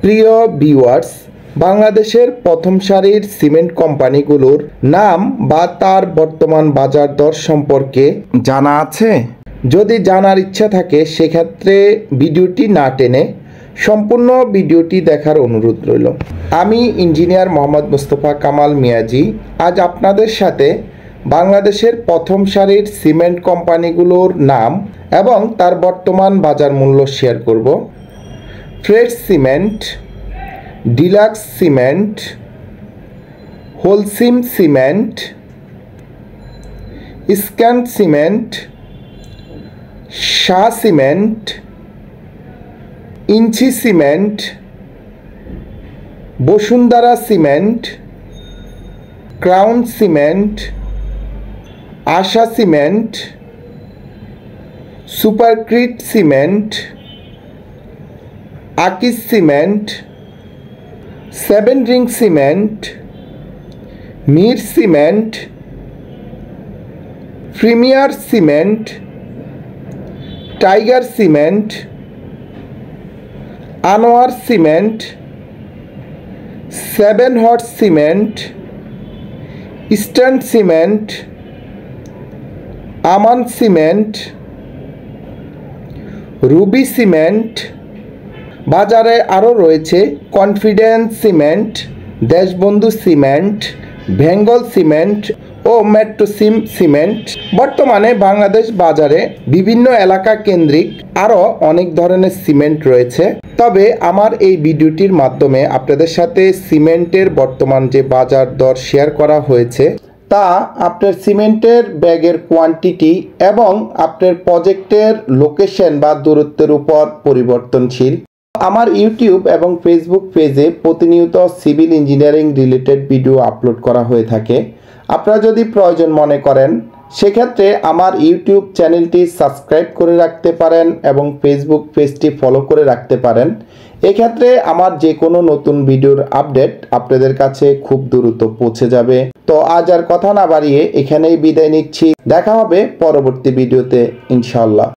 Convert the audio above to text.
প্রিয় ভিউয়ার্স, বাংলাদেশের প্রথম সারির সিমেন্ট কোম্পানিগুলোর নাম বা তার বর্তমান বাজার দর সম্পর্কে জানা আছে? যদি জানার ইচ্ছা থাকে সেক্ষেত্রে ভিডিওটি না টেনে সম্পূর্ণ ভিডিওটি দেখার অনুরোধ রইল। আমি ইঞ্জিনিয়ার মোহাম্মদ মুস্তফা কামাল মিয়াজি আজ আপনাদের সাথে বাংলাদেশের প্রথম সারির সিমেন্ট কোম্পানিগুলোর নাম এবং তার বর্তমান বাজার মূল্য শেয়ার করব। Fresh cement, Deluxe cement, Holcim cement, Scan cement, Shah cement, Insee cement, Bashundhara cement, Crown cement, Asha cement, Supercrete cement, Akij cement, Seven Ring cement, Mir cement, Premier cement, Tiger cement, Anwar cement, Seven হট cement, Eastern cement, Aman cement, Ruby cement. বাজারে আরও রয়েছে Confidence cement, Deshbandhu cement, Bengal cement ও Metrocem cement. বর্তমানে বাংলাদেশ বাজারে বিভিন্ন এলাকা কেন্দ্রিক আরও অনেক ধরনের সিমেন্ট রয়েছে। তবে আমার এই ভিডিওটির মাধ্যমে আপনাদের সাথে সিমেন্টের বর্তমান যে বাজার দর শেয়ার করা হয়েছে তা আপনার সিমেন্টের ব্যাগের কোয়ান্টিটি এবং আপনার প্রজেক্টের লোকেশন বা দূরত্বের উপর পরিবর্তনশীল। আমার ইউটিউব এবং ফেসবুক পেজে প্রতিনিয়ত civil engineering related video upload করা হয়ে থাকে। আপনারা যদি প্রয়োজন মনে করেন সেক্ষেত্রে আমার ইউটিউব চ্যানেলটি সাবস্ক্রাইব করে রাখতে পারেন এবং ফেসবুক পেজটি ফলো করে রাখতে পারেন। এক্ষেত্রে আমার যে কোনো নতুন ভিডিওর আপডেট আপনাদের কাছে খুব দ্রুত পৌঁছে যাবে। তো আজ আর কথা না বাড়িয়ে এখানেই বিদায় নিচ্ছি। দেখা হবে পরবর্তী ভিডিওতে ইনশাআল্লাহ।